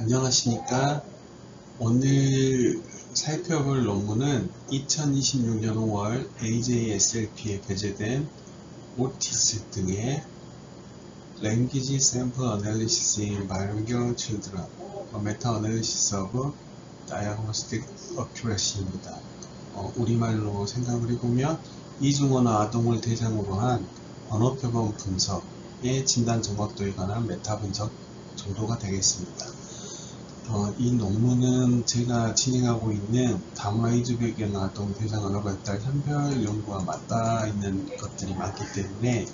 안녕하십니까. 오늘 살펴볼 논문은 2026년 5월 AJSLP에 게재된 오티스 등의 Language Sample Analysis in Bilingual Children, a Meta-Analysis of Diagnostic Accuracy입니다. 우리말로 생각을 해보면 이중언어 아동을 대상으로 한 언어표본 분석의 진단 정확도에 관한 메타 분석 정도가 되겠습니다. 이 논문은 제가 진행하고 있는 다문화이주배경 아동 대상 언어 발달 선별 연구와 맞닿아 있는 것들이 많기 때문에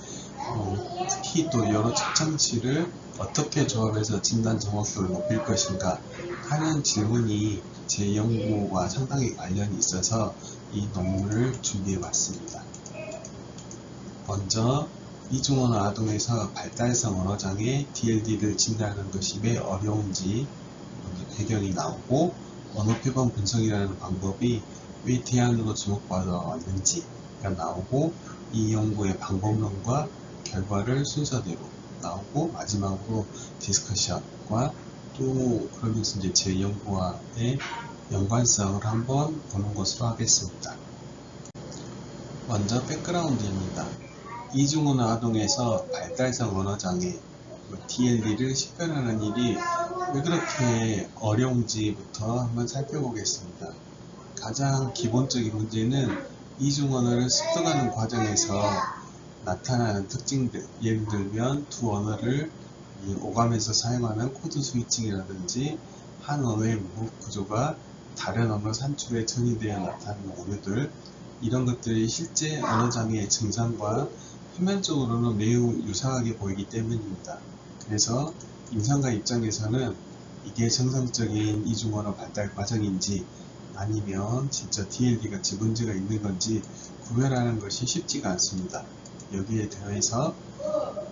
특히 또 여러 측정치를 어떻게 조합해서 진단 정확도를 높일 것인가 하는 질문이 제 연구와 상당히 관련이 있어서 이 논문을 준비해 봤습니다. 먼저 이중언어 아동에서 발달성 언어장애 DLD를 진단하는 것이 왜 어려운지 배경이 나오고 언어표본 분석이라는 방법이 왜 대안으로 주목받아 왔는지가 나오고 이 연구의 방법론과 결과를 순서대로 나오고 마지막으로 디스커션과 또 그러면서 이제 제 연구와의 연관성을 한번 보는 것으로 하겠습니다. 먼저 백그라운드입니다. 이중언어 아동에서 발달성 언어장애 DLD를 식별하는 일이 왜 그렇게 어려운지부터 한번 살펴보겠습니다. 가장 기본적인 문제는 이중언어를 습득하는 과정에서 나타나는 특징들, 예를 들면 두 언어를 오감에서 사용하는 코드 스위칭이라든지 한 언어의 문법 구조가 다른 언어 산출에 전이되어 나타나는 오류들, 이런 것들이 실제 언어장애의 증상과 표면적으로는 매우 유사하게 보이기 때문입니다. 그래서 임상가 입장에서는 이게 정상적인 이중언어 발달 과정인지 아니면 진짜 DLD가 문제가 있는 건지 구별하는 것이 쉽지가 않습니다. 여기에 더해서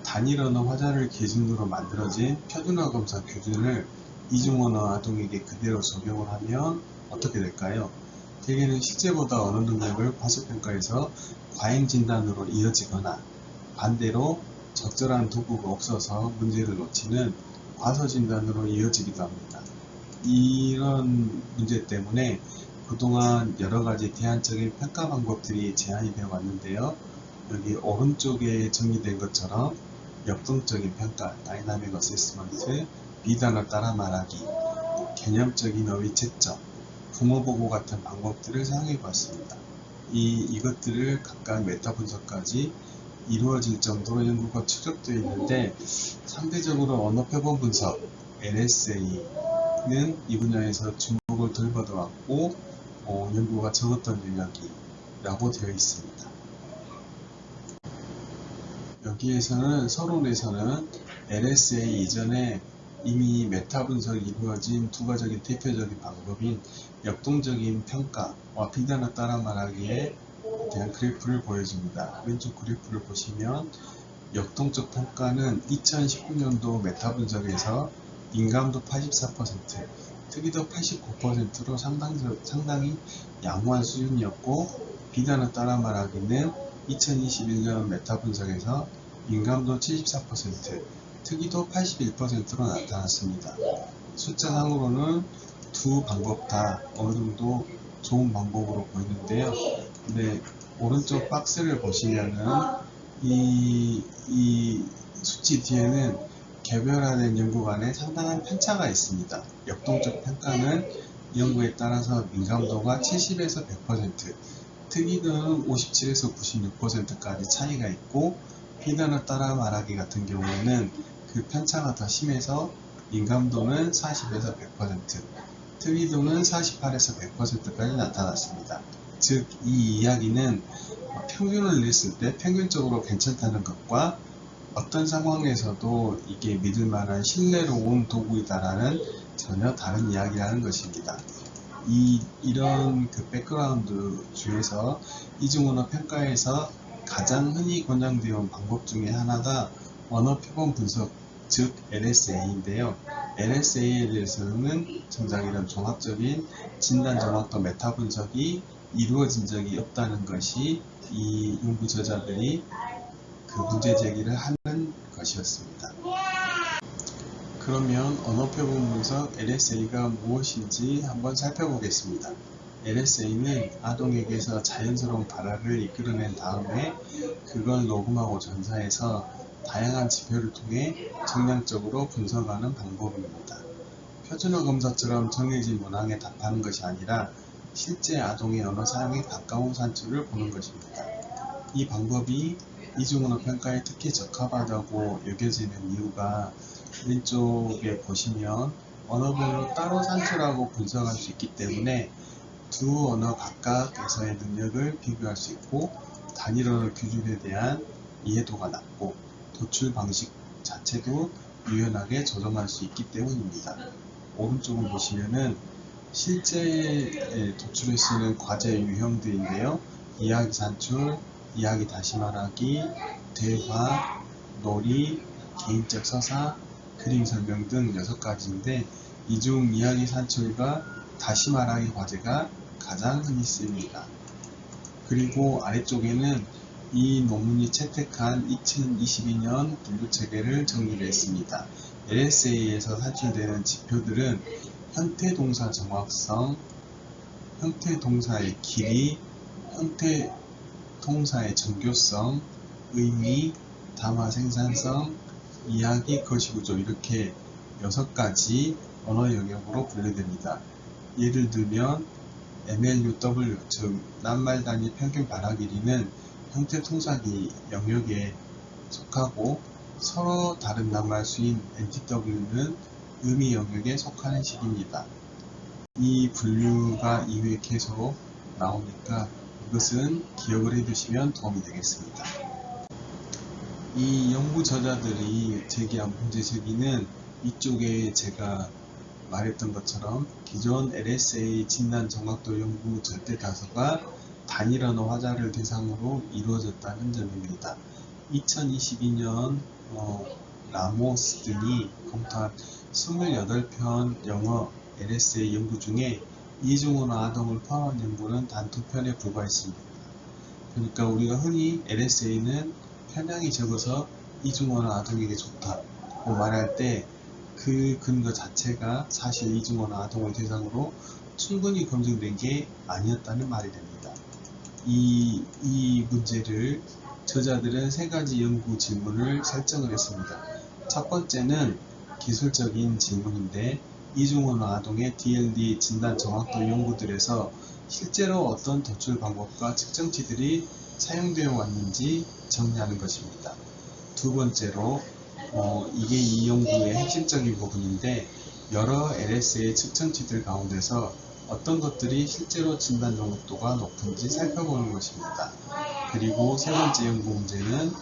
단일언어 화자를 기준으로 만들어진 표준화 검사 기준을 이중언어 아동에게 그대로 적용을 하면 어떻게 될까요? 대개는 실제보다 언어 능력을 과소평가해서 과잉 진단으로 이어지거나 반대로 적절한 도구가 없어서 문제를 놓치는 과소진단으로 이어지기도 합니다. 이런 문제 때문에 그동안 여러가지 대안적인 평가 방법들이 제안이 되어 왔는데요. 여기 오른쪽에 정리된 것처럼 역동적인 평가, 다이나믹 어세스먼트, 비단어 따라 말하기, 개념적인 어휘 채점, 부모 보고 같은 방법들을 사용해 보았습니다. 이것들을 각각 메타 분석까지 이루어질 정도로 연구가 추적되어 있는데 상대적으로 언어표본 분석 LSA는 이 분야에서 주목을 덜 받아왔고 연구가 적었던 영역이라고 되어 있습니다. 여기에서는 서론에서는 LSA 이전에 이미 메타 분석이 이루어진 두 가지 대표적인 방법인 역동적인 평가와 비단어 따라 말하기에 대한 그래프를 보여줍니다. 왼쪽 그래프를 보시면 역동적 평가는 2019년도 메타 분석에서 민감도 84%, 특이도 89%로 상당히 양호한 수준이었고 비단어 따라 말하기는 2021년 메타 분석에서 민감도 74%, 특이도 81%로 나타났습니다. 숫자상으로는 두 방법 다 어느 정도 좋은 방법으로 보이는데요. 근데 오른쪽 박스를 보시면은 이 수치 뒤에는 개별화된 연구 간에 상당한 편차가 있습니다. 역동적 평가는 연구에 따라서 민감도가 70에서 100%, 특이도는 57에서 96%까지 차이가 있고 비단어 따라 말하기 같은 경우에는 그 편차가 더 심해서 민감도는 40에서 100%, 특이도는 48에서 100%까지 나타났습니다. 즉, 이 이야기는 평균을 냈을 때 평균적으로 괜찮다는 것과 어떤 상황에서도 이게 믿을 만한 신뢰로 온 도구이다라는 전혀 다른 이야기라는 것입니다. 이런 백그라운드 중에서 이중언어 평가에서 가장 흔히 권장되어 온 방법 중에 하나가 언어표본 분석, 즉 LSA인데요. LSA에 대해서는 정작 이런 종합적인 진단 정확도 메타 분석이 이루어진 적이 없다는 것이 이 연구 저자들이 그 문제 제기를 하는 것이었습니다. 그러면 언어표본 분석 LSA가 무엇인지 한번 살펴보겠습니다. LSA는 아동에게서 자연스러운 발화를 이끌어낸 다음에 그걸 녹음하고 전사해서 다양한 지표를 통해 정량적으로 분석하는 방법입니다. 표준어 검사처럼 정해진 문항에 답하는 것이 아니라 실제 아동의 언어 사용에 가까운 산출을 보는 것입니다. 이 방법이 이중언어 평가에 특히 적합하다고 여겨지는 이유가 왼쪽에 보시면 언어별로 따로 산출하고 분석할 수 있기 때문에 두 언어 각각에서의 능력을 비교할 수 있고 단일 언어 기준에 대한 이해도가 낮고 도출 방식 자체도 유연하게 조정할 수 있기 때문입니다. 오른쪽을 보시면은 실제 도출에 쓰는 과제 유형들인데요. 이야기 산출, 이야기 다시 말하기, 대화, 놀이, 개인적 서사, 그림 설명 등 6가지인데 이 중 이야기 산출과 다시 말하기 과제가 가장 흔히 쓰입니다. 그리고 아래쪽에는 이 논문이 채택한 2022년 분류체계를 정리를 했습니다. LSA에서 산출되는 지표들은 형태 동사 정확성, 형태 동사의 길이, 형태 동사의 정교성, 의미, 담화 생산성, 이야기 거시구조 이렇게 6가지 언어 영역으로 분류됩니다. 예를 들면 MLUW 즉 낱말 단위 평균 발화 길이는 형태 통사기 영역에 속하고 서로 다른 낱말 수인 NTW는 의미 영역에 속하는 식입니다. 이 분류가 이후에 계속 나오니까 이것은 기억을 해두시면 도움이 되겠습니다. 이 연구 저자들이 제기한 문제 제기는 이쪽에 제가 말했던 것처럼 기존 LSA 진단 정확도 연구 절대 다수가 단일 언어 화자를 대상으로 이루어졌다는 점입니다. 2022년 라모스 등이 검토한 28편 영어 LSA 연구 중에 이중언어 아동을 포함한 연구는 단 2편에 불과했습니다. 그러니까 우리가 흔히 LSA는 편향이 적어서 이중언어 아동에게 좋다고 말할 때 그 근거 자체가 사실 이중언어 아동을 대상으로 충분히 검증된 게 아니었다는 말이 됩니다. 이 문제를 저자들은 3가지 연구 질문을 설정을 했습니다. 첫 번째는 기술적인 질문인데 이중언어 아동의 DLD 진단 정확도 연구들에서 실제로 어떤 도출 방법과 측정치들이 사용되어 왔는지 정리하는 것입니다. 두 번째로 이게 이 연구의 핵심적인 부분인데 여러 LSA 측정치들 가운데서 어떤 것들이 실제로 진단 정확도가 높은지 살펴보는 것입니다. 그리고 세 번째 연구 문제는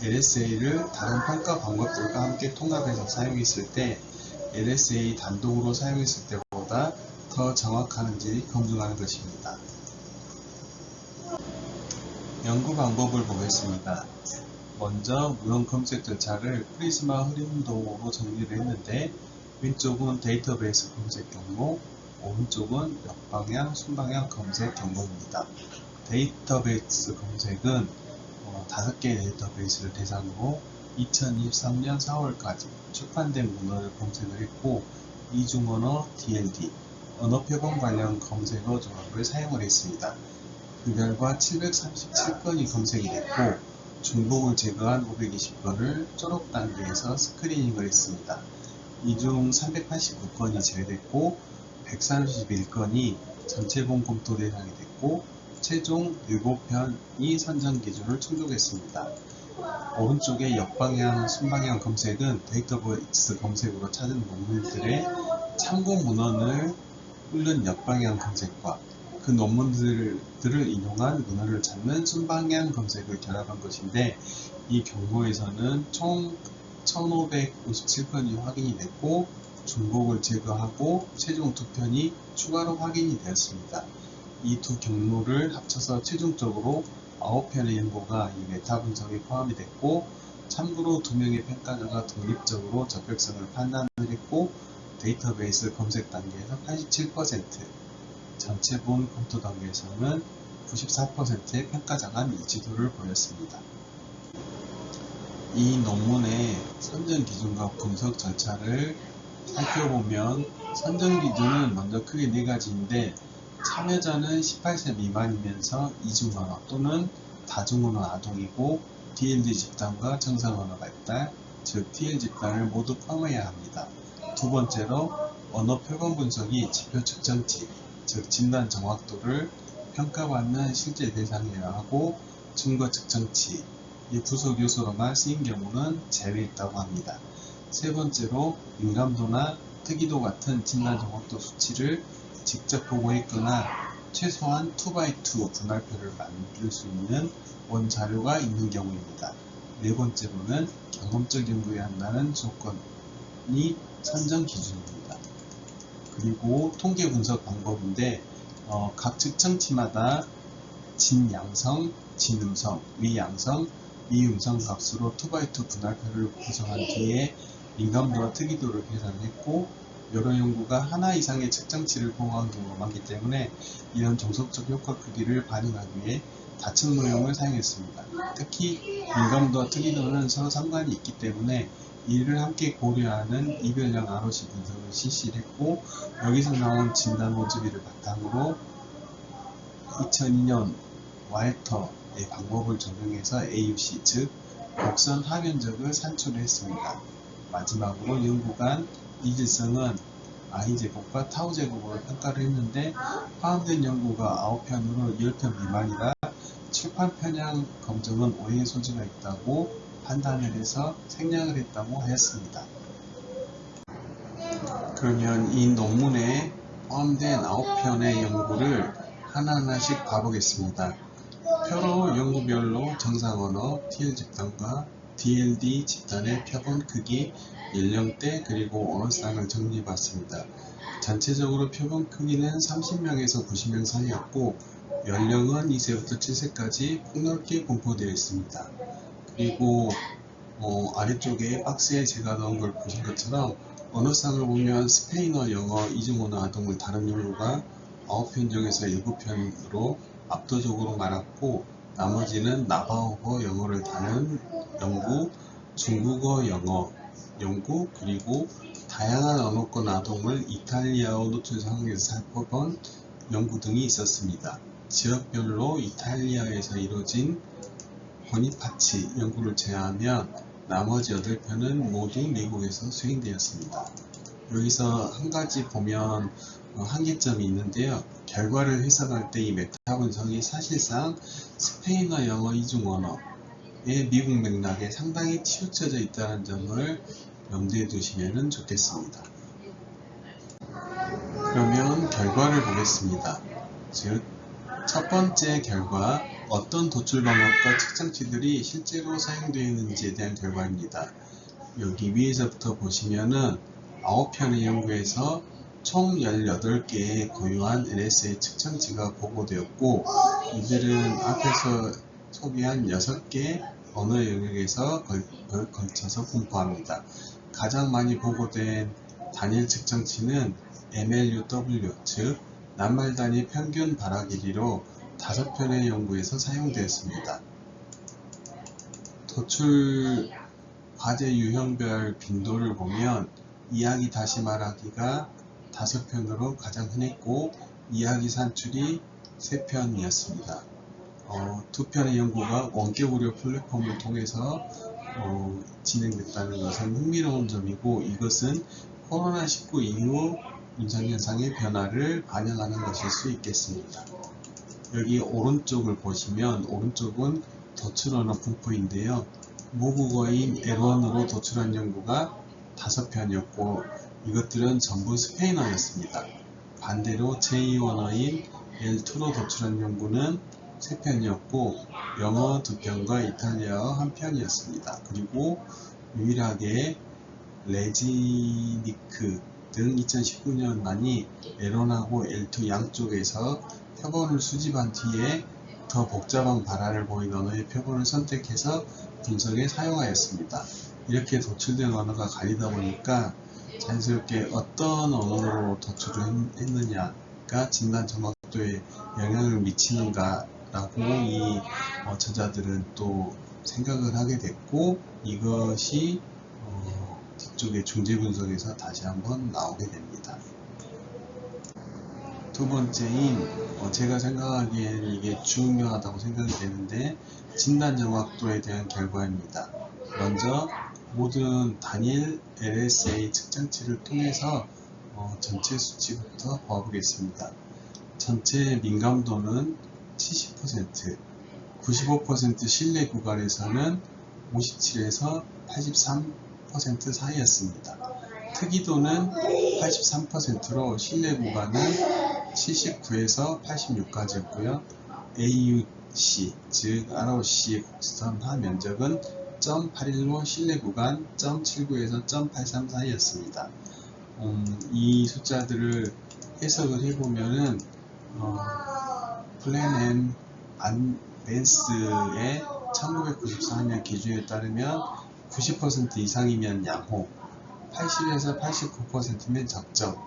LSA를 다른 평가 방법들과 함께 통합해서 사용했을 때 LSA 단독으로 사용했을 때보다 더 정확한지 검증하는 것입니다. 연구 방법을 보겠습니다. 먼저 문헌 검색 절차를 프리즈마 흐림도로 정리를 했는데 왼쪽은 데이터베이스 검색 경로, 오른쪽은 역방향, 순방향 검색 경로입니다. 데이터베이스 검색은 5개의 데이터베이스를 대상으로 2023년 4월까지 출판된 문헌을 검색을 했고 이중언어 DLD, 언어표본 관련 검색어 조합을 사용을 했습니다. 그 결과 737건이 검색이 됐고 중복을 제거한 520건을 졸업 단계에서 스크리닝을 했습니다. 이 중 389건이 제외됐고 131건이 전체본 검토 대상이 됐고 최종 7편이 선정 기준을 충족했습니다. 오른쪽의 역방향, 순방향 검색은 데이터베이스 검색으로 찾은 논문들의 참고 문헌을 뚫는 역방향 검색과 그 논문들을 인용한 문헌을 찾는 순방향 검색을 결합한 것인데 이 경우에서는 총 1557건이 확인이 됐고 중복을 제거하고 최종 2편이 추가로 확인이 되었습니다. 이 두 경로를 합쳐서 최종적으로 9편의 연구가 이 메타 분석에 포함이 됐고 참고로 2명의 평가자가 독립적으로 적격성을 판단을 했고 데이터베이스 검색 단계에서 87%, 전체본 검토 단계에서는 94%의 평가자간 일치도를 보였습니다. 이 논문의 선정 기준과 분석 절차를 살펴보면 선정 기준은 먼저 크게 네 가지인데 참여자는 18세 미만이면서 이중언어 또는 다중언어 아동이고 DLD 집단과 정상언어 발달, 즉 TL 집단을 모두 포함해야 합니다. 두 번째로 언어 표본 분석이 지표 측정치, 즉 진단 정확도를 평가받는 실제 대상이어야 하고 증거 측정치, 이 부속 요소로만 쓰인 경우는 제외했다고 합니다. 세 번째로 민감도나 특이도 같은 진단 정확도 수치를 직접 보고했거나 최소한 2x2 분할표를 만들 수 있는 원자료가 있는 경우입니다. 네 번째로는 경험적 연구에 한다는 조건이 선정 기준입니다. 그리고 통계 분석 방법인데 각 측정치마다 진양성, 진음성, 미양성, 미음성 값으로 2x2 분할표를 구성한 뒤에 민감도와 특이도를 계산했고 여러 연구가 하나 이상의 측정치를 포함한 경우가 많기 때문에 이런 종속적 효과 크기를 반영하기 위해 다층 모형을 사용했습니다. 특히 민감도와 특이도는 서로 상관이 있기 때문에 이를 함께 고려하는 이별형 ROC 분석을 실시를 했고 여기서 나온 진단 모집비를 바탕으로 2002년 와이터의 방법을 적용해서 AUC 즉 곡선 하변적을 산출했습니다. 마지막으로 연구간 이질성은 i제곱과 타우제곱으로 평가를 했는데 포함된 연구가 9편으로 10편 미만이라 출판 편향 검증은 오해의 소지가 있다고 판단을 해서 생략을 했다고 하였습니다. 그러면 이 논문에 포함된 9편의 연구를 하나하나씩 봐보겠습니다. 표로 연구별로 정상언어, TL 집단과 DLD 집단의 표본 크기, 연령대 그리고 언어쌍을 정리해봤습니다. 전체적으로 표본 크기는 30명에서 90명 사이였고 연령은 2세부터 7세까지 폭넓게 분포되어 있습니다. 그리고 아래쪽에 박스에 제가 넣은 걸 보신 것처럼 언어쌍을 보면 스페인어, 영어, 이중언어 아동을 다룬 연구가 9편 중에서 7편으로 압도적으로 많았고 나머지는 나바호어 영어를 다룬 연구, 중국어 영어 연구, 그리고 다양한 언어권 아동을 이탈리아어 노출 상황에서 살펴본 연구 등이 있었습니다. 지역별로 이탈리아에서 이루어진 보니파치 연구를 제외하면 나머지 8편은 모두 미국에서 수행되었습니다. 여기서 한 가지 보면 한계점이 있는데요. 결과를 해석할 때 이 메타 분석이 사실상 스페인어, 영어, 이중언어의 미국 맥락에 상당히 치우쳐져 있다는 점을 염두에 두시면 좋겠습니다. 그러면 결과를 보겠습니다. 즉, 첫 번째 결과, 어떤 도출 방법과 측정치들이 실제로 사용되어 있는지에 대한 결과입니다. 여기 위에서부터 보시면은 9편의 연구에서 총 18개의 고유한 LSA 측정치가 보고되었고 이들은 앞에서 소개한 6개 언어 영역에서 걸쳐서 분포합니다. 가장 많이 보고된 단일 측정치는 MLUW, 즉 낱말 단위 평균 발화 길이로 5편의 연구에서 사용되었습니다. 도출 과제 유형별 빈도를 보면 이야기 다시 말하기가 5편으로 가장 흔했고 이야기 산출이 3편이었습니다. 2편의 연구가 원격 의료 플랫폼을 통해서 진행됐다는 것은 흥미로운 점이고 이것은 코로나19 이후 임상현상의 변화를 반영하는 것일 수 있겠습니다. 여기 오른쪽을 보시면 오른쪽은 도출 언어 분포인데요. 모국어인 L1으로 도출한 연구가 5편이었고 이것들은 전부 스페인어였습니다. 반대로 제2 언어인 L2로 도출한 연구는 3편이었고 영어 2편과 이탈리아어 1편이었습니다. 그리고 유일하게 레지니크 등 2019년만이 L1하고 L2 양쪽에서 표본을 수집한 뒤에 더 복잡한 발화를 보인 언어의 표본을 선택해서 분석에 사용하였습니다. 이렇게 도출된 언어가 갈리다 보니까 자연스럽게 어떤 언어로 도출을 했느냐가 진단 정확도에 영향을 미치는가 라고 이 저자들은 또 생각을 하게 됐고, 이것이 뒤쪽에 중재 분석에서 다시 한번 나오게 됩니다. 두 번째인 제가 생각하기에는 이게 중요하다고 생각이 되는데, 진단 정확도에 대한 결과입니다. 먼저 모든 단일 LSA 측정치를 통해서 전체 수치부터 봐보겠습니다. 전체 민감도는 70%, 95% 신뢰 구간에서는 57에서 83% 사이였습니다. 특이도는 83%로 신뢰 구간은 79에서 86까지였고요. AUC, 즉 ROC의 곡선 하면적은 0.81로 신뢰 구간 0.79에서 0.83 사이였습니다. 이 숫자들을 해석을 해보면은 플랜 앤 벤스의 1994년 기준에 따르면 90% 이상이면 양호, 80에서 89%면 적정,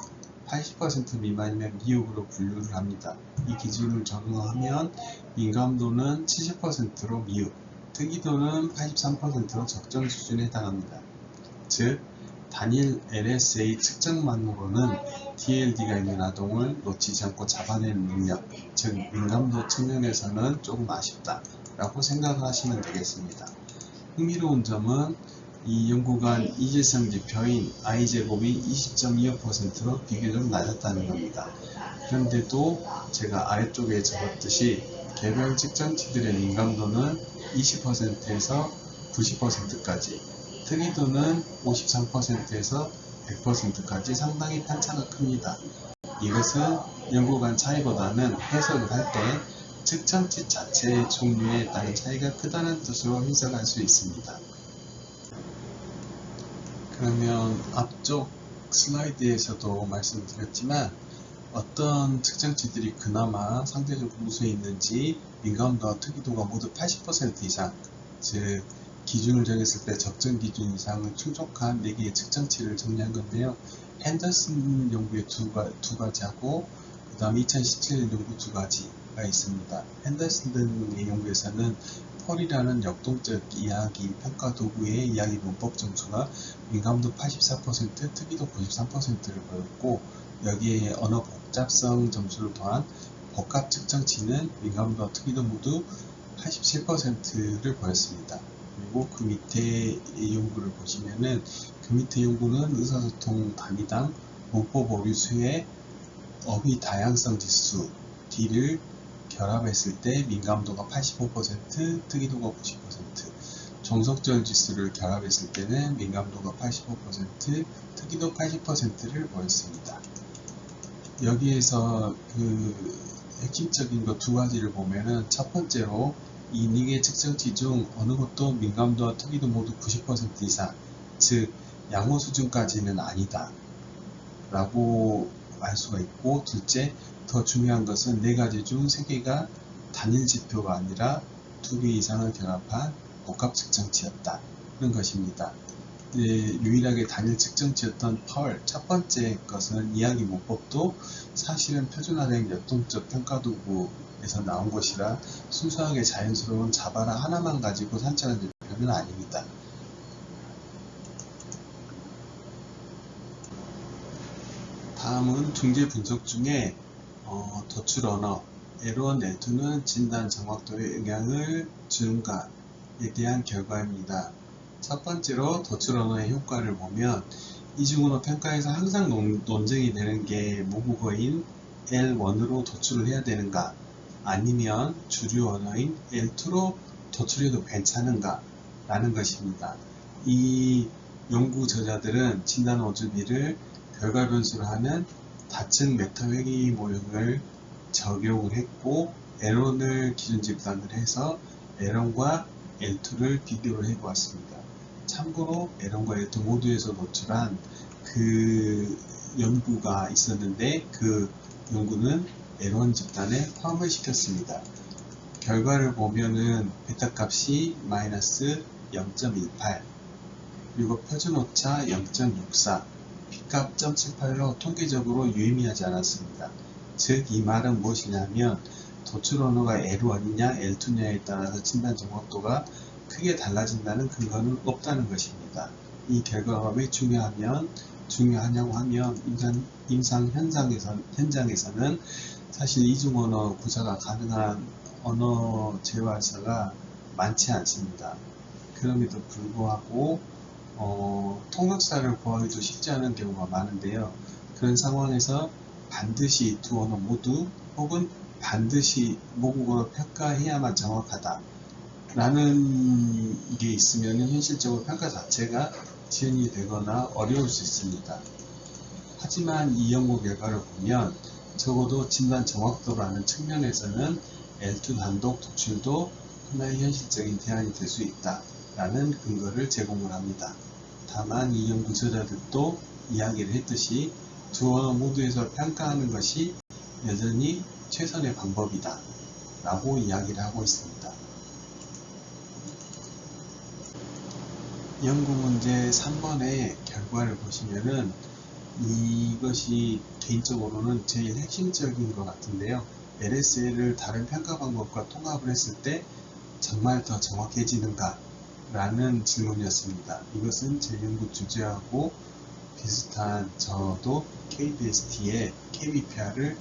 80% 미만이면 미흡으로 분류를 합니다. 이 기준을 적용하면 민감도는 70%로 미흡, 특이도는 83%로 적정 수준에 해당합니다. 즉, 단일 LSA 측정만으로는 DLD가 있는 아동을 놓치지 않고 잡아내는 능력, 즉 민감도 측면에서는 조금 아쉽다 라고 생각을 하시면 되겠습니다. 흥미로운 점은 이 연구관 이질성 지표인 I제곱이 20.25%로 비교적 낮았다는 겁니다. 그런데도 제가 아래쪽에 적었듯이 개별 측정치들의 민감도는 20%에서 90%까지, 특이도는 53%에서 100%까지 상당히 편차가 큽니다. 이것은 연구관 차이보다는 해석을 할 때 측정치 자체의 종류에 따른 차이가 크다는 뜻으로 해석할 수 있습니다. 그러면 앞쪽 슬라이드에서도 말씀드렸지만 어떤 측정치들이 그나마 상대적으로 우수해 있는지 민감도와 특이도가 모두 80% 이상, 즉 기준을 정했을 때 적정 기준 이상을 충족한 4개의 측정치를 정리한 건데요. 핸더슨 연구의 두 가지하고 그 다음 2017년 연구 2가지가 있습니다. 핸더슨 등의 연구에서는 펄이라는 역동적 이야기 평가 도구의 이야기 문법 점수가 민감도 84%, 특이도 93%를 보였고, 여기에 언어 복잡성 점수를 더한 복합 측정치는 민감도와 특이도 모두 87%를 보였습니다. 그리고 그 밑에 연구를 보시면은, 그 밑에 연구는 의사소통 단위당 문법 오류 수의 어휘 다양성 지수 D를 결합했을 때 민감도가 85%, 특이도가 90%, 종속절 지수를 결합했을 때는 민감도가 85%, 특이도 80%를 보였습니다. 여기에서 그 핵심적인 것 2가지를 보면은, 첫 번째로 이 4개의 측정치 중 어느 것도 민감도와 특이도 모두 90% 이상, 즉 양호 수준까지는 아니다 라고 알 수가 있고, 둘째, 더 중요한 것은 4가지 중 3개가 단일 지표가 아니라 2개 이상을 결합한 복합 측정치였다는 것입니다. 유일하게 단일 측정치였던 펄, 첫 번째 것은 이야기 문법도 사실은 표준화된 역동적 평가도구에서 나온 것이라 순수하게 자연스러운 자바라 하나만 가지고 산출한 지표는 아닙니다. 다음은 중재 분석 중에 도출 언어, L1, L2는 진단 정확도에 영향을 주는가에 대한 결과입니다. 첫 번째로 도출 언어의 효과를 보면, 이중언어 평가에서 항상 논쟁이 되는 게 모국어인 L1으로 도출을 해야 되는가, 아니면 주류 언어인 L2로 도출해도 괜찮은가 라는 것입니다. 이 연구 저자들은 진단 어주비를 결과 변수로 하는 다층 벡터 회귀 모형을 적용을 했고, L1을 기준 집단을 해서 L1과 L2를 비교를 해 보았습니다. 참고로 L1과 L2 모두에서 노출한 그 연구가 있었는데, 그 연구는 L1 집단에 포함을 시켰습니다. 결과를 보면은 베타 값이 마이너스 0.18, 그리고 표준 오차 0.64, P값 0.78로 통계적으로 유의미하지 않았습니다. 즉, 이 말은 무엇이냐면, 도출 언어가 L1이냐 L2냐에 따라서 진단 정확도가 크게 달라진다는 근거는 없다는 것입니다. 이 결과가 왜 중요하냐고 하면 임상 현장에서는 사실 이중 언어 구사가 가능한 언어 재활사가 많지 않습니다. 그럼에도 불구하고 통역사를 구하기도 쉽지 않은 경우가 많은데요. 그런 상황에서 반드시 두 언어 모두 혹은 반드시 모국어로 평가해야만 정확하다 라는 게 있으면 현실적으로 평가 자체가 지연이 되거나 어려울 수 있습니다. 하지만 이 연구 결과를 보면 적어도 진단 정확도라는 측면에서는 L2 단독 독출도 하나의 현실적인 대안이 될 수 있다 라는 근거를 제공을 합니다. 다만 이 연구 저자들도 이야기를 했듯이 두 언어 모두에서 평가하는 것이 여전히 최선의 방법이다 라고 이야기를 하고 있습니다. 연구 문제 3번의 결과를 보시면은 이것이 개인적으로는 제일 핵심적인 것 같은데요. LSA를 다른 평가 방법과 통합을 했을 때 정말 더 정확해지는가? 라는 질문이었습니다. 이것은 제 연구 주제하고 비슷한 저도 KBST의 KBPR을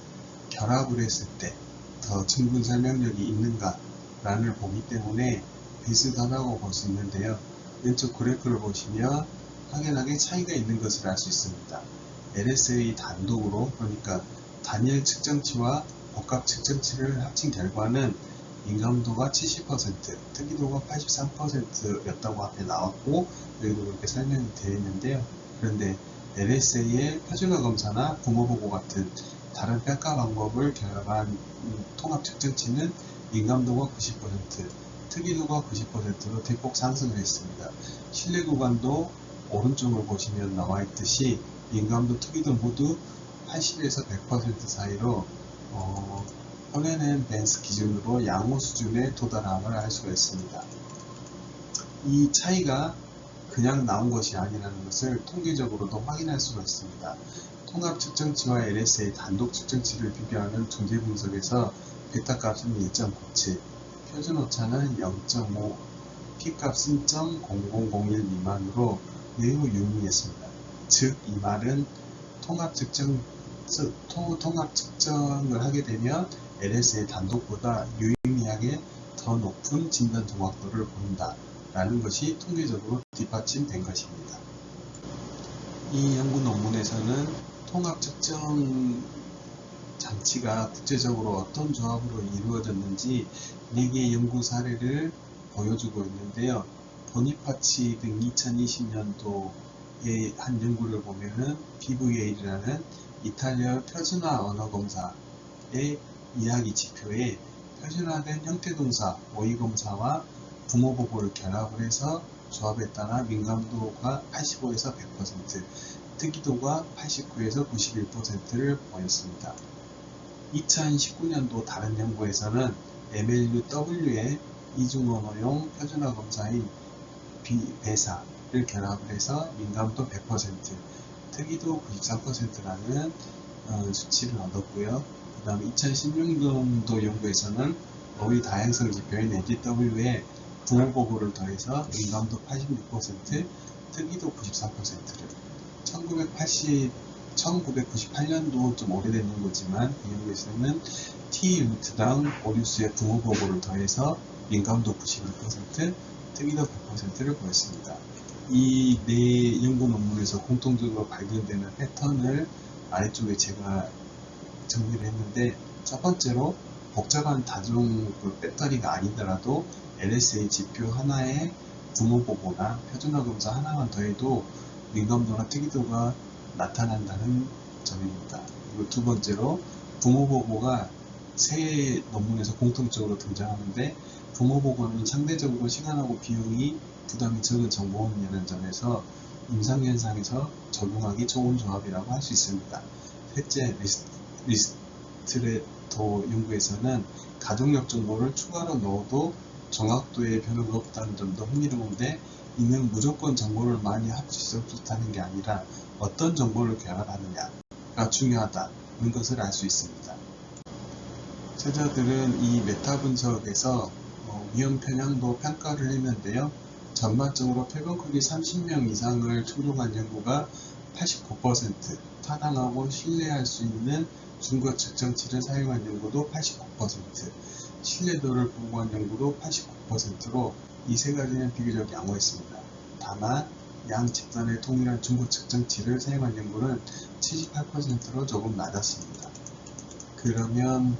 결합을 했을 때 더 충분 설명력이 있는가? 라는 보기 때문에 비슷하다고 볼 수 있는데요. 왼쪽 그래프를 보시면 확연하게 차이가 있는 것을 알 수 있습니다. LSA 단독으로, 그러니까 단일 측정치와 복합 측정치를 합친 결과는 민감도가 70%, 특이도가 83%였다고 앞에 나왔고 여기도 그렇게 설명이 되어 있는데요. 그런데 LSA의 표준화 검사나 부모보고 같은 다른 평가 방법을 결합한 통합 측정치는 민감도가 90%, 특이도가 90%로 대폭 상승을 했습니다. 신뢰 구간도 오른쪽을 보시면 나와 있듯이 민감도, 특이도 모두 80에서 100% 사이로 헐렌 벤스 기준으로 양호 수준에 도달함을 알 수가 있습니다. 이 차이가 그냥 나온 것이 아니라는 것을 통계적으로도 확인할 수가 있습니다. 통합 측정치와 LSA 단독 측정치를 비교하는 중재 분석에서 베타 값은 1.97, 표준 오차는 0.5, P값은 0.0001 미만으로 매우 유의했습니다. 즉, 이 말은 통합 측정을 하게 되면 LSA 단독보다 유의미하게 더 높은 진단 정확도를 보인다 라는 것이 통계적으로 뒷받침된 것입니다. 이 연구 논문에서는 통합 측정 장치가 국제적으로 어떤 조합으로 이루어졌는지 4개의 연구 사례를 보여주고 있는데요. 보니파치 등 2020년도의 한 연구를 보면은 BVA라는 이탈리아 표준화 언어 검사의 이야기 지표에 표준화된 형태동사 모의 검사와 부모 보고를 결합을 해서 조합에 따라 민감도가 85에서 100%, 특이도가 89에서 91%를 보였습니다. 2019년도 다른 연구에서는 MLUW의 이중언어용 표준화 검사인 베사를 결합을 해서 민감도 100%, 특이도 93%라는 수치를 얻었고요. 그 다음에 2016년도 연구에서는 어휘 다양성 지표인 NDW에 부모보고를 더해서 민감도 86%, 특이도 93%를 1998년도 좀 오래된 연구지만 이 연구에서는 T 유니트당 오류수의 부모보고를 더해서 민감도 91%, 특이도 100%를 보였습니다. 이 네 연구 논문에서 공통적으로 발견되는 패턴을 아래쪽에 제가 정리를 했는데, 첫 번째로 복잡한 다중 배터리가 아니더라도 LSA 지표 하나에 부모보고나 표준화 검사 하나만 더해도 민감도나 특이도가 나타난다는 점입니다. 그리고 두 번째로 부모보고가 세 논문에서 공통적으로 등장하는데, 부모보고는 상대적으로 시간하고 비용이 부담이 적은 정보원이라는 점에서 임상현상에서 적용하기 좋은 조합이라고 할 수 있습니다. 셋째, 리스트레토 연구에서는 가족력 정보를 추가로 넣어도 정확도에 변화가 없다는 점도 흥미로운데, 이는 무조건 정보를 많이 합칠 수 없다는 게 아니라 어떤 정보를 결합하느냐가 중요하다는 것을 알 수 있습니다. 저자들은 이 메타 분석에서 위험 편향도 평가를 했는데요. 전반적으로 표본 크기 30명 이상을 충족한 연구가 89%, 타당하고 신뢰할 수 있는 증거 측정치를 사용한 연구도 89%, 신뢰도를 보고한 연구도 89%로 이 세 가지는 비교적 양호했습니다. 다만 양 집단의 동일한 증거 측정치를 사용한 연구는 78%로 조금 낮았습니다. 그러면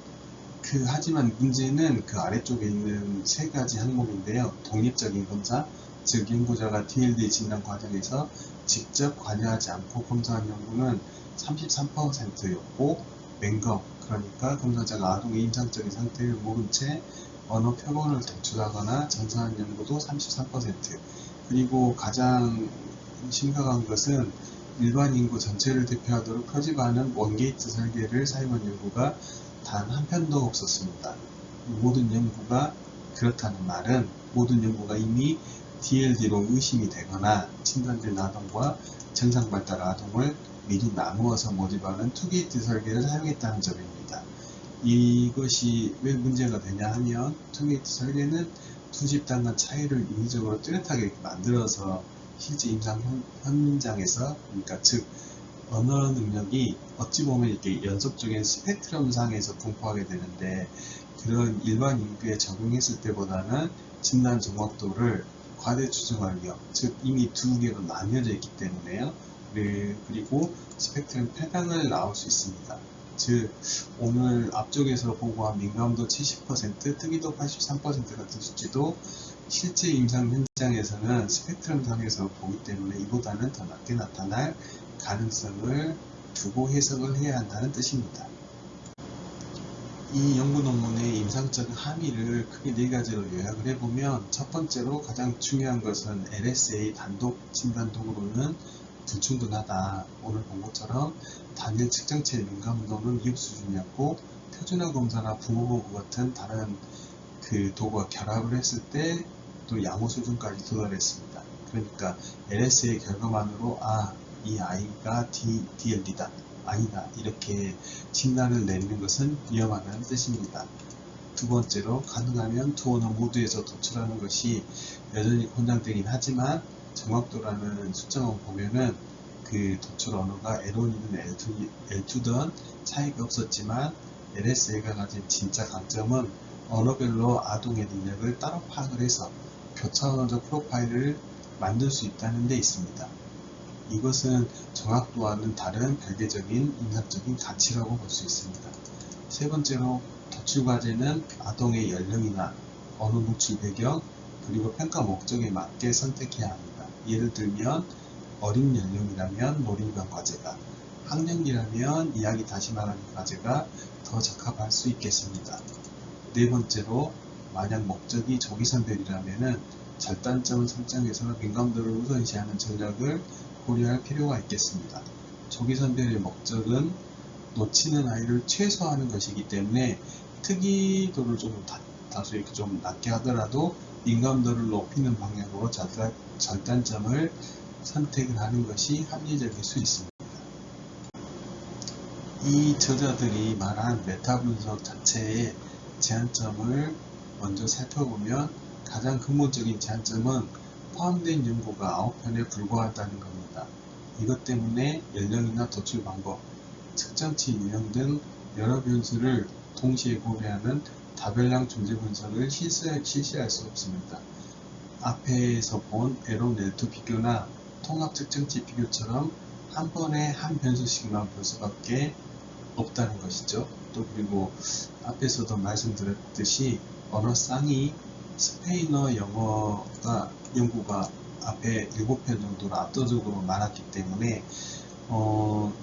하지만 문제는 그 아래쪽에 있는 세 가지 항목인데요. 독립적인 검사, 즉 연구자가 DLD 진단 과정에서 직접 관여하지 않고 검사한 연구는 33%였고, 맹검, 그러니까 검사자가 아동의 임상적인 상태를 모른 채 언어 표본을 도출하거나 전사한 연구도 33%, 그리고 가장 심각한 것은 일반 인구 전체를 대표하도록 표집하는 원게이트 설계를 사용한 연구가 단 한 편도 없었습니다. 모든 연구가 그렇다는 말은 모든 연구가 이미 DLD로 의심이 되거나 진단된 아동과 정상 발달 아동을 미리 나누어서 모집하는 투게이트 설계를 사용했다는 점입니다. 이것이 왜 문제가 되냐 하면 투게이트 설계는 두 집단 간 차이를 인위적으로 뚜렷하게 만들어서 실제 임상 현장에서, 그러니까 즉 언어 능력이 어찌 보면 이렇게 연속적인 스펙트럼 상에서 분포하게 되는데, 그런 일반 인구에 적용했을 때보다는 진단 정확도를 과대 추정할 위험, 즉 이미 두 개로 나뉘어져 있기 때문에요. 그리고 스펙트럼 편향을 나올 수 있습니다. 즉 오늘 앞쪽에서 보고한 민감도 70%, 특이도 83% 같은 수치도 실제 임상 현장에서는 스펙트럼 상에서 보기 때문에 이보다는 더 낮게 나타날 가능성을 두고 해석을 해야 한다는 뜻입니다. 이 연구 논문의 임상적 함의를 크게 네 가지로 요약을 해보면, 첫 번째로 가장 중요한 것은 LSA 단독 진단 도구로는 불충분하다. 오늘 본 것처럼 단일 측정치의 민감도는 미흡 수준이었고, 표준화 검사나 부모보고 같은 다른 도구와 결합을 했을 때 또 양호 수준까지 도달했습니다. 그러니까 LSA 결과만으로 이 아이가 DLD다, 아니다, 이렇게 진단을 내리는 것은 위험하다는 뜻입니다. 두 번째로 가능하면 두 언어 모두에서 도출하는 것이 여전히 권장되긴 하지만, 정확도라는 숫자만 보면은 그 도출 언어가 L1이든 L2든 차이가 없었지만, LSA가 가진 진짜 강점은 언어별로 아동의 능력을 따로 파악을 해서 교차언어적 프로파일을 만들 수 있다는 데 있습니다. 이것은 정확도와는 다른 별개적인 인상적인 가치라고 볼 수 있습니다. 세 번째로 도출 과제는 아동의 연령이나 언어 노출 배경, 그리고 평가 목적에 맞게 선택해야 합니다. 예를 들면 어린 연령이라면 놀이반 과제가, 학령기라면 이야기 다시 말하는 과제가 더 적합할 수 있겠습니다. 네 번째로 만약 목적이 조기선별이라면 절단점을 설정해서 민감도를 우선시하는 전략을 고려할 필요가 있겠습니다. 조기선별의 목적은 놓치는 아이를 최소화하는 것이기 때문에 특이도를 다소 이렇게 좀 낮게 하더라도 민감도를 높이는 방향으로 절단점을 선택을 하는 것이 합리적일 수 있습니다. 이 저자들이 말한 메타 분석 자체의 제한점을 먼저 살펴보면, 가장 근본적인 제한점은 포함된 연구가 9편에 불과하다는 겁니다. 이것 때문에 연령이나 도출 방법, 측정치 유형 등 여러 변수를 동시에 고려하는 다별량 존재 분석을 실시할 수 없습니다. 앞에서 본 L1, L2 비교나 통합 측정치 비교처럼 한 번에 한 변수씩만 볼 수밖에 없다는 것이죠. 또 그리고 앞에서도 말씀드렸듯이 언어 쌍이 스페인어 영어가 연구가 앞에 7편 정도로 압도적으로 많았기 때문에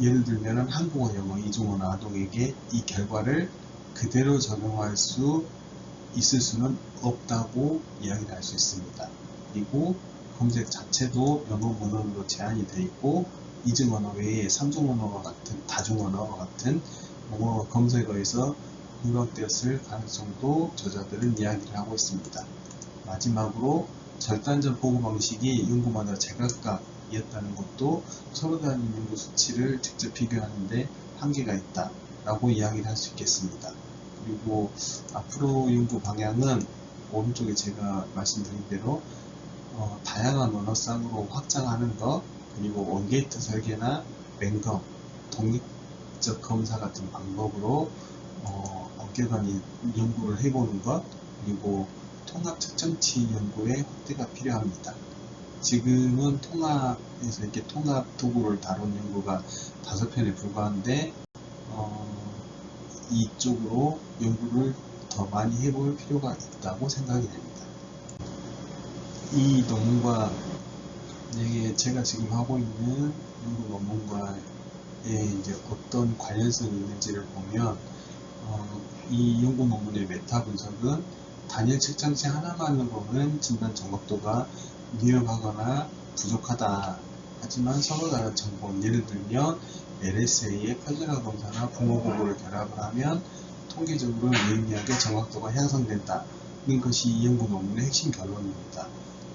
예를 들면 한국어, 영어, 이중언어 아동에게 이 결과를 그대로 적용할 수 있을 수는 없다고 이야기를 할 수 있습니다. 그리고 검색 자체도 영어 문헌으로 제한이 되어 있고, 이중언어 외에 삼중언어와 같은 다중언어와 같은 검색어에서 누락되었을 가능성도 저자들은 이야기를 하고 있습니다. 마지막으로 절단점 보고 방식이 연구마다 제각각이었다는 것도 서로 다른 연구 수치를 직접 비교하는데 한계가 있다라고 이야기를 할 수 있겠습니다. 그리고 앞으로 연구 방향은 오른쪽에 제가 말씀드린 대로 다양한 언어쌍으로 확장하는 것, 그리고 원게이트 설계나 랭검, 독립적 검사 같은 방법으로 엄격한 연구를 해보는 것, 그리고 통합 측정치 연구의 확대가 필요합니다. 지금은 통합에서 이렇게 통합 도구를 다룬 연구가 5편에 불과한데 이쪽으로 연구를 더 많이 해볼 필요가 있다고 생각이 됩니다. 이 논문과 제가 지금 하고 있는 연구 논문과의 이제 어떤 관련성이 있는지를 보면 이 연구 논문의 메타 분석은 단일 측정치 하나만으로는 진단 정확도가 미흡하거나 부족하다. 하지만 서로 다른 정보, 예를 들면 LSA의 표준화 검사나 부모 보고를 결합을 하면 통계적으로 유의미하게 정확도가 향상된다는 것이 이 연구 논문의 핵심 결론입니다.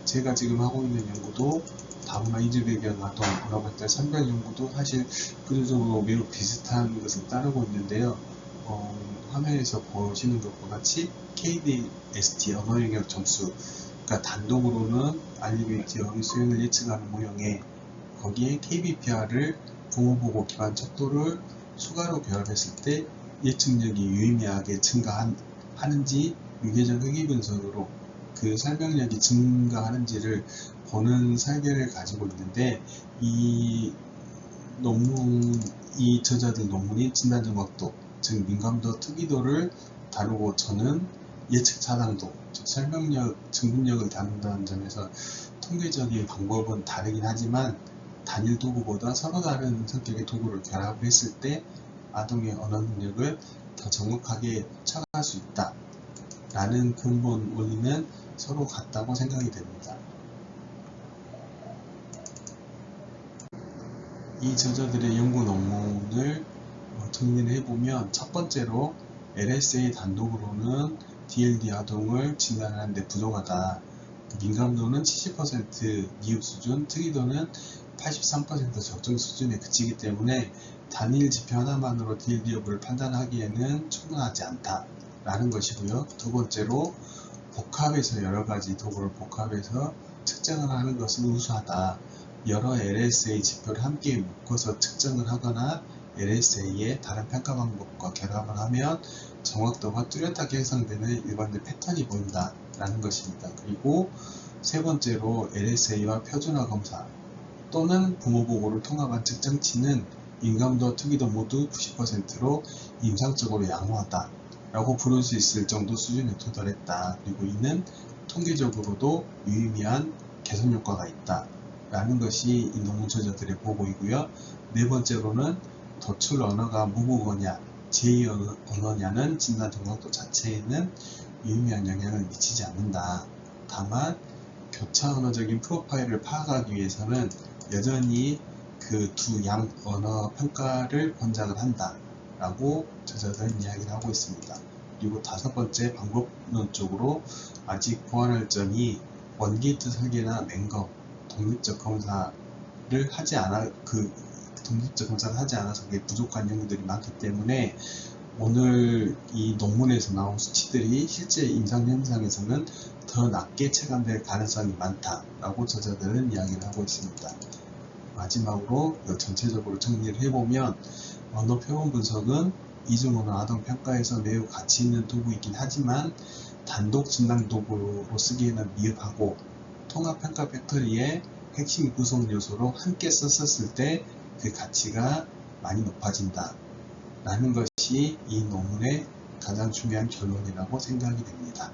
제가 지금 하고 있는 연구도 다문화 이주배경 아동 언어발달 선별 연구도 사실 구조적으로 매우 비슷한 것을 따르고 있는데요. 화면에서 보시는 것과 같이 KDST 언어 영역 점수, 그러니까 단독으로는 알리베이티어의 수행을 예측하는 모형에 거기에 KBPR을 부모보고 기반 척도를 추가로 결합했을 때 예측력이 유의미하게 증가하는지 유계적 회귀 분석으로 그 설명력이 증가하는지를 보는 설계를 가지고 있는데 이 저자들 논문이 진단 정확도, 즉 민감도, 특이도를 다루고 저는 예측 차단도, 즉 설명력, 증분력을 다룬다는 점에서 통계적인 방법은 다르긴 하지만 단일 도구보다 서로 다른 성격의 도구를 결합했을 때 아동의 언어 능력을 더 정확하게 측정할 수 있다 라는 근본 원리는 서로 같다고 생각이 됩니다. 이 저자들의 연구 논문을 정리를 해보면 첫 번째로 LSA 단독으로는 DLD 아동을 진단하는 데 부족하다. 민감도는 70% 미흡 수준, 특이도는 83% 적정 수준에 그치기 때문에 단일 지표 하나만으로 DLD 여부를 판단하기에는 충분하지 않다 라는 것이고요. 두 번째로 복합해서 여러가지 도구를 복합해서 측정을 하는 것은 우수하다. 여러 LSA 지표를 함께 묶어서 측정을 하거나 LSA의 다른 평가 방법과 결합을 하면 정확도가 뚜렷하게 형성되는 일관된 패턴이 보인다 라는 것입니다. 그리고 세 번째로 LSA와 표준화 검사 또는 부모 보고를 통합한 측정치는 민감도, 특이도 모두 90%로 임상적으로 양호하다 라고 부를 수 있을 정도 수준에 도달했다. 그리고 이는 통계적으로도 유의미한 개선 효과가 있다 라는 것이 이 논문 저자들의 보고이고요. 네 번째로는 도출 언어가 모국어냐 제2 언어냐는 진단 정확도 자체에는 유의미한 영향을 미치지 않는다. 다만 교차 언어적인 프로파일을 파악하기 위해서는 여전히 그 두 양 언어 평가를 권장을 한다 라고 저자들은 이야기를 하고 있습니다. 그리고 다섯 번째 방법론적으로 아직 보완할 점이 원게이트 설계나 맹검, 독립적 검사를 하지 않아서 그게 부족한 연구들이 많기 때문에 오늘 이 논문에서 나온 수치들이 실제 임상 현상에서는 더 낮게 체감될 가능성이 많다라고 저자들은 이야기를 하고 있습니다. 마지막으로 전체적으로 정리를 해보면 언어 표본 분석은 이중언어 아동 평가에서 매우 가치 있는 도구이긴 하지만 단독 진단 도구로 쓰기에는 미흡하고 통합 평가 배터리의 핵심 구성 요소로 함께 썼을 때 그 가치가 많이 높아진다 라는 것이 이 논문의 가장 중요한 결론이라고 생각이 됩니다.